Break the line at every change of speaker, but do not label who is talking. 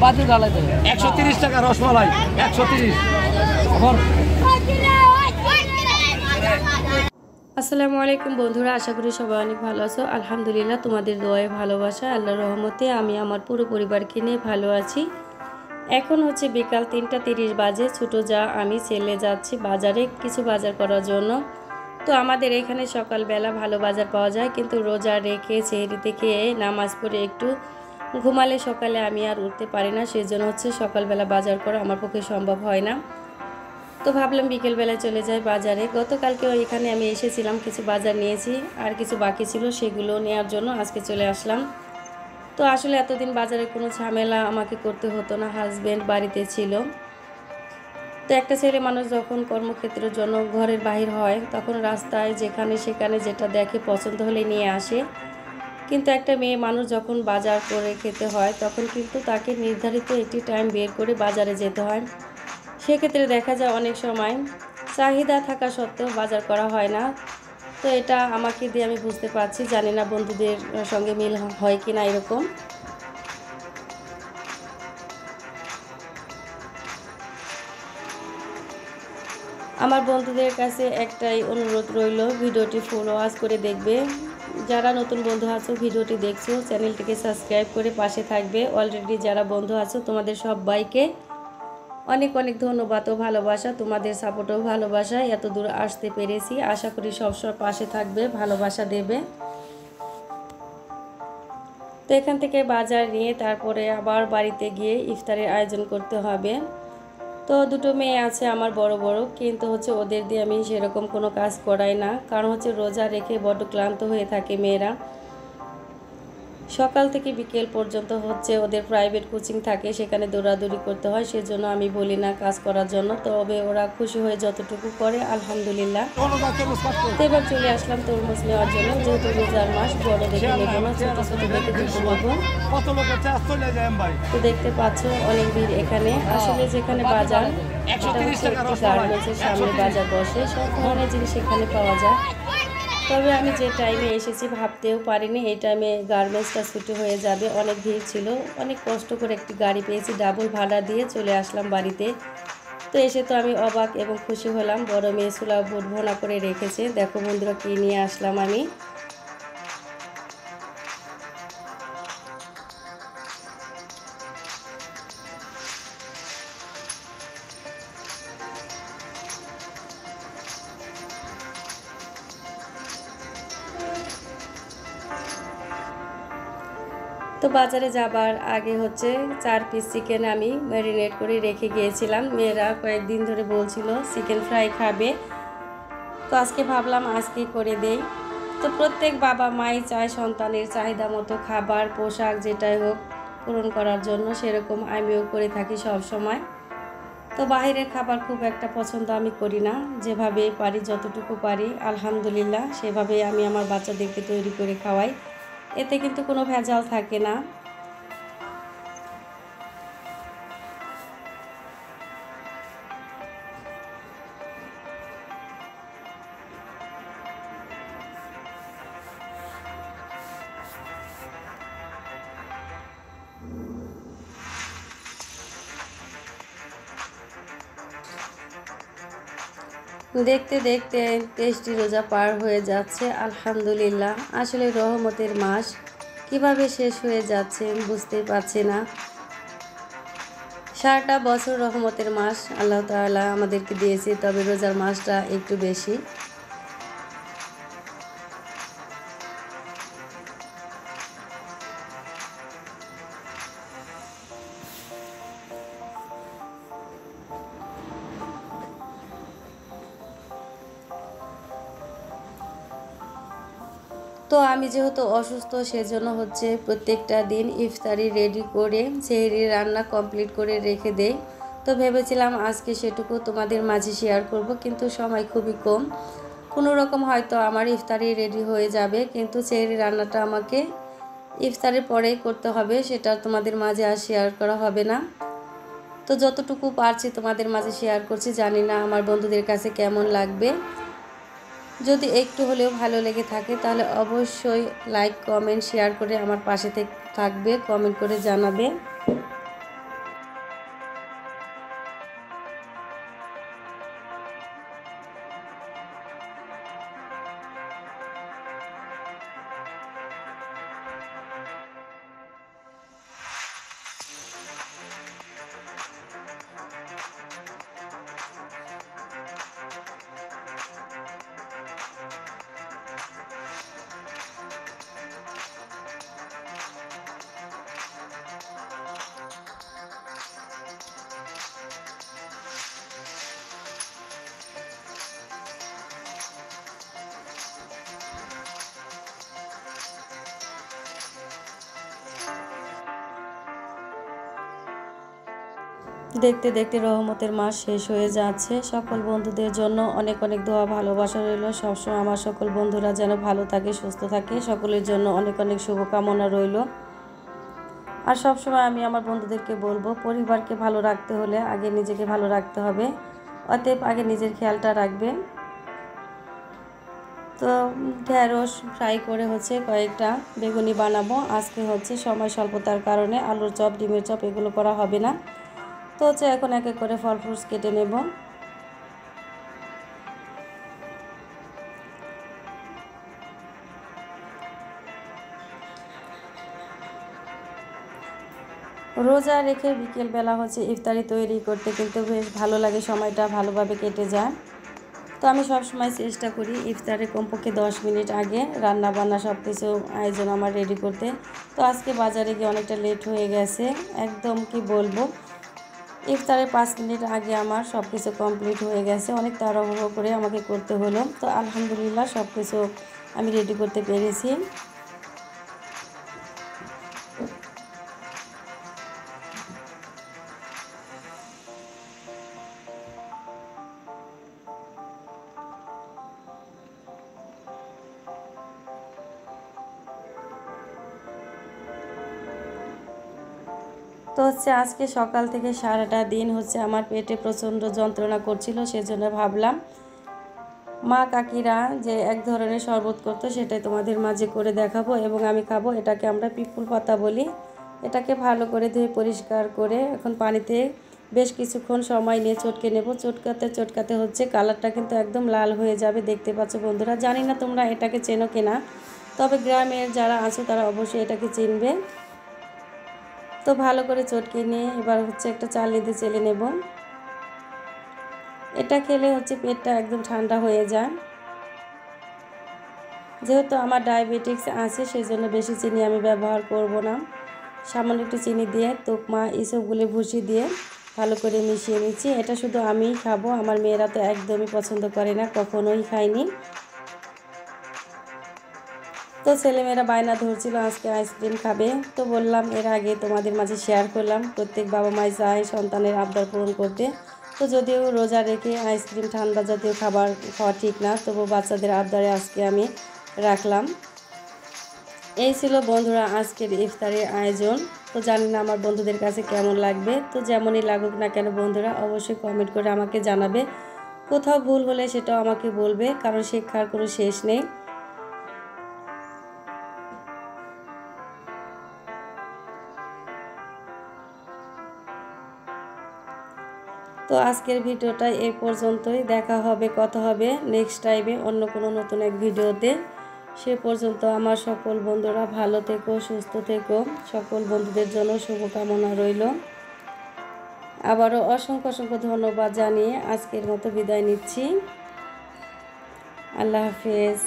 বাজু ডালাই দেবে 130 টাকা রসমালাই 130।
আসসালামু আলাইকুম বন্ধুরা, আশা করি সবাই অনেক ভালো আছো। আলহামদুলিল্লাহ, তোমাদের দোয়ায় ভালোবাসা আল্লাহর রহমতে আমি আমার পুরো পরিবারকে নিয়ে ভালো আছি। এখন হচ্ছে বিকাল 3:30 বাজে। ছোটো যা আমি ছেলে যাচ্ছি বাজারে কিছু বাজার করার জন্য। তো আমাদের এখানে সকালবেলা ভালো বাজার পাওয়া যায়, কিন্তু রোজা রেখে সেহরি থেকে নামাজ পড়ে একটু ঘুমালে সকালে আমি আর উঠতে পারি না, সেই জন্য হচ্ছে সকালবেলা বাজার করা আমার পক্ষে সম্ভব হয় না। তো ভাবলাম বিকেলবেলায় চলে যাই বাজারে। গতকালকেও এখানে আমি এসেছিলাম, কিছু বাজার নিয়েছি, আর কিছু বাকি ছিল সেগুলো নেওয়ার জন্য আজকে চলে আসলাম। তো আসলে এতদিন বাজারে কোনো ঝামেলা আমাকে করতে হতো না, হাজব্যান্ড বাড়িতে ছিল। তো একটা ছেলে মানুষ যখন কর্মক্ষেত্রের জন্য ঘরের বাহির হয়, তখন রাস্তায় যেখানে সেখানে যেটা দেখে পছন্দ হলে নিয়ে আসে। কিন্তু একটা মেয়ে মানুষ যখন বাজার করে খেতে হয়, তখন কিন্তু তাকে নির্ধারিত একটি টাইম বের করে বাজারে যেতে হয়। সেক্ষেত্রে দেখা যায় অনেক সময় চাহিদা থাকা সত্ত্বেও বাজার করা হয় না। তো এটা আমাকে দিয়ে আমি বুঝতে পারছি, জানি না বন্ধুদের সঙ্গে মিল হয় কি না এরকম। আমার বন্ধুদের কাছে একটাই অনুরোধ রইল, ভিডিওটি ফুল ওয়াচ করে দেখবে। যারা নতুন বন্ধু আছো ভিডিওটি দেখছো, চ্যানেলটিকে সাবস্ক্রাইব করে পাশে থাকবে। অলরেডি যারা বন্ধু আছো তোমাদের সবাইকে অনেক অনেক ধন্যবাদ ও ভালোবাসা। তোমাদের সাপোর্ট ও ভালোবাসায় এত দূর আসতে পেরেছি। আশা করি সবসময় পাশে থাকবে, ভালোবাসা দেবে। তো এখান থেকে বাজার নিয়ে তারপরে আবার বাড়িতে গিয়ে ইফতারের আয়োজন করতে হবে। তো দুটো মেয়ে আছে আমার বড় বড়, কিন্তু হচ্ছে ওদের দিয়ে আমি সেরকম কোনো কাজ করাই না, কারণ হচ্ছে রোজা রেখে বড্ড ক্লান্ত হয়ে থাকে মেয়েরা। সকাল থেকে বিকেল পর্যন্ত হচ্ছে ওদের প্রাইভেট কোচিং থাকে, সেখানে দৌড়াদৌড়ি করতে হয়, সেজন্য আমি বলি না কাজ করার জন্য। তবে ওরা খুশি হয়ে যতটুকু করে আলহামদুলিল্লাহ। তো এবার চলে আসলাম তরমুজ নেওয়ার জন্য, যেহেতু রোজার মাস, বড় দেখে নেবো না, ছোটো ছোটো দেখে দেখে নেবো। তো দেখতে পাচ্ছ অনেক ভিড় এখানে। আসলে যেখানে বাজার, এটা হচ্ছে একটি গার্মেন্টসের সামনে বাজার বসে, সব ধরনের জিনিস এখানে পাওয়া যায়। তবে আমি যে টাইমে এসেছি ভাবতেও পারিনি এই টাইমে গার্মেন্টসটা ছুটি হয়ে যাবে, অনেক ভিড় ছিল। অনেক কষ্ট করে একটি গাড়ি পেয়েছি, ডাবল ভাড়া দিয়ে চলে আসলাম বাড়িতে। তো এসে তো আমি অবাক এবং খুশি হলাম। বড় মেয়ে ছোলা বুট ভোনা করে রেখেছে, দেখো বন্ধুরা কী নিয়ে আসলাম আমি। তো বাজারে যাবার আগে হচ্ছে 4 পিস চিকেন আমি ম্যারিনেট করে রেখে গিয়েছিলাম। মেয়েরা কয়েকদিন ধরে বলছিল চিকেন ফ্রাই খাবে, তো আজকে ভাবলাম আজকেই করে দেই। তো প্রত্যেক বাবা মাই চায় সন্তানের চাহিদা মতো খাবার পোশাক যেটাই হোক পূরণ করার জন্য, সেরকম আমিও করে থাকি সব সময়। তো বাইরের খাবার খুব একটা পছন্দ আমি করি না, যেভাবে পারি যতটুকু পারি আলহামদুলিল্লাহ সেভাবেই আমি আমার বাচ্চাদেরকে তৈরি করে খাওয়াই। এতে কিন্তু কোনো ভেজাল থাকে না। দেখতে দেখতে 23টি রোজা পার হয়ে যাচ্ছে আলহামদুলিল্লাহ। আসলে রহমতের মাস কিভাবে শেষ হয়ে যাচ্ছে বুঝতেই পারছি না। সারাটা বছর রহমতের মাস আল্লাহ তাআলা আমাদেরকে দিয়েছে, তবে রোজার মাসটা একটু বেশি। তো আমি যেহেতু অসুস্থ, সেজন্য হচ্ছে প্রত্যেকটা দিন ইফতারি রেডি করে সেহরি রান্না কমপ্লিট করে রেখে দেই। তো ভেবেছিলাম আজকে সেটুকু তোমাদের মাঝে শেয়ার করব, কিন্তু সময় খুবই কম। কোনো রকম হয়তো আমার ইফতারি রেডি হয়ে যাবে, কিন্তু সেহরি রান্নাটা আমাকে ইফতারের পরেই করতে হবে, সেটা তোমাদের মাঝে আর শেয়ার করা হবে না। তো যতটুকু পারছি তোমাদের মাঝে শেয়ার করছি, জানি না আমার বন্ধুদের কাছে কেমন লাগবে। যদি একটু হলেও ভালো লেগে থাকে তাহলে অবশ্যই লাইক কমেন্ট শেয়ার করে আমার পাশে থাকবে, কমেন্ট করে জানাবে। দেখতে দেখতে রহমতের মাস শেষ হয়ে যাচ্ছে। সকল বন্ধুদের জন্য অনেক অনেক দোয়া ভালোবাসা রইল। সবসময় আমার সকল বন্ধুরা যেন ভালো থাকে, সুস্থ থাকে, সকলের জন্য অনেক অনেক শুভকামনা রইল। আর সবসময় আমি আমার বন্ধুদেরকে বলবো, পরিবারকে ভালো রাখতে হলে আগে নিজেকে ভালো রাখতে হবে, অতএব আগে নিজের খেয়ালটা রাখবে। তো ঢেঁড়স ফ্রাই করে কয়েকটা বেগুনি বানাবো। আজকে সময় স্বল্পতার কারণে আলুর চপ, ডিমের চপ এগুলো করা হবে না। তো এখন এক এক করে ফল ফ্রুটস কেটে নেব। রোজা রেখে বিকেলবেলা ইফতারি তৈরি করতে কিন্তু বেশ ভালো লাগে, সময়টা ভালোভাবে কেটে যায়। তো আমি সবসময় চেষ্টা করি ইফতারে কমপক্ষে 10 মিনিট আগে রান্না বান্না সব কিছু আয়োজন আমার রেডি করতে। তো আজকে বাজারে গিয়ে অনেকটা লেট হয়ে গেছে, একদম কি বলবো, ইফতারে 5 মিনিট আগে আমার সব কিছু কমপ্লিট হয়ে গেছে। অনেক তাড়াহুড়ো করে আমাকে করতে হলো। তো আলহামদুলিল্লাহ সব কিছু আমি রেডি করতে পেরেছি। তো আজকে সকাল থেকে সারাটা দিন আমার পেটে প্রচণ্ড যন্ত্রণা করছিল, সেজন্য ভাবলাম মা কাকিরা যে এক ধরনের শরবত করতো সেটাই তোমাদের মাঝে করে দেখাবো এবং আমি খাবো। এটাকে আমরা পিপুল পাতা বলি। এটাকে ভালো করে ধুয়ে পরিষ্কার করে এখন পানিতে বেশ কিছুক্ষণ সময় নিয়ে চটকে নেব। চটকাতে চটকাতে কালারটা কিন্তু একদম লাল হয়ে যাবে, দেখতে পাচ্ছ বন্ধুরা। জানি না তোমরা এটাকে চেনো কিনা, তবে গ্রামের যারা আছো তারা অবশ্যই এটাকে চিনবে। তো ভালো করে চটকে নিয়ে এবার একটা চালনিতে চেলে নেব। এটা খেলে পেটটা একদম ঠান্ডা হয়ে যায়। যেহেতু আমার ডায়াবেটিক্স আছে সেই জন্য বেশি চিনি আমি ব্যবহার করব না। সামান্য একটু চিনি দিয়ে তোকমা এসবগুলো ভুষি দিয়ে ভালো করে মিশিয়ে নিচ্ছি। এটা শুধু আমিই খাবো, আমার মেয়েরা তো একদমই পছন্দ করে না, কখনোই খায়নি। তো ছেলেমেয়েরা বায়না ধরছিল আজকে আইসক্রিম খাবে। তো বললাম এর আগে তোমাদের মাঝে শেয়ার করলাম, প্রত্যেক বাবা মাই চায় সন্তানের আবদার পূরণ করতে। তো যদিও রোজা রেখে আইসক্রিম ঠান্ডা জাতীয় খাবার খাওয়া ঠিক না, তবু বাচ্চাদের আবদারে আজকে আমি রাখলাম। এই ছিল বন্ধুরা আজকের ইফতারের আয়োজন। তো জানি না আমার বন্ধুদের কাছে কেমন লাগবে। তো যেমনই লাগুক না কেন বন্ধুরা, অবশ্যই কমেন্ট করে আমাকে জানাবে। কোথাও ভুল হলে সেটাও আমাকে বলবে, কারণ শেখার কোনো শেষ নেই। তো আজকের ভিডিওটা এই পর্যন্তই। দেখা হবে, কথা হবে নেক্সট টাইমে অন্য কোনো নতুন এক ভিডিওতে। সে পর্যন্ত আমার সকল বন্ধুরা ভালো থেকো, সুস্থ থেকো। সকল বন্ধুদের জন্য শুভকামনা রইল। আবারও অসংখ্য অসংখ্য ধন্যবাদ জানিয়ে আজকের মতো বিদায় নিচ্ছি। আল্লাহ হাফেজ।